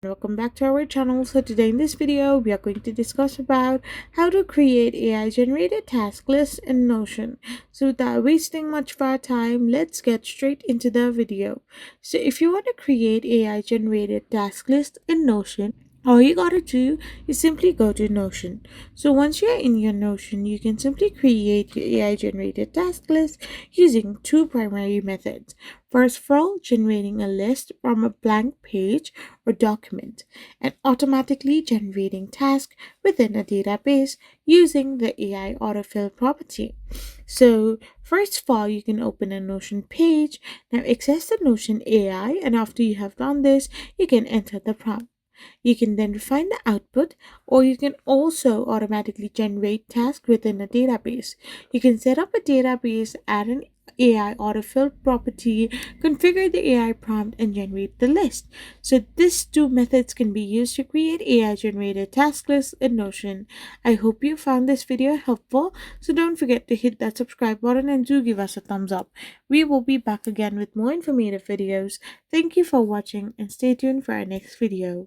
Welcome back to our channel. So today in this video we are going to discuss about how to create AI generated task lists in Notion. So without wasting much of our time, let's get straight into the video. So if you want to create AI generated task list in Notion, all you gotta do is simply go to Notion. So once you're in your Notion, you can simply create your AI generated task list using two primary methods. First of all, generating a list from a blank page or document, and automatically generating tasks within a database using the AI Autofill property. So first of all, you can open a Notion page. Now access the Notion AI, and after you have done this, you can enter the prompt. You can then refine the output, or you can also automatically generate tasks within a database. You can set up a database, add an AI autofill property, configure the AI prompt, and generate the list. So these two methods can be used to create AI generated task lists in Notion. I hope you found this video helpful. So don't forget to hit that subscribe button and do give us a thumbs up. We will be back again with more informative videos. Thank you for watching and stay tuned for our next video.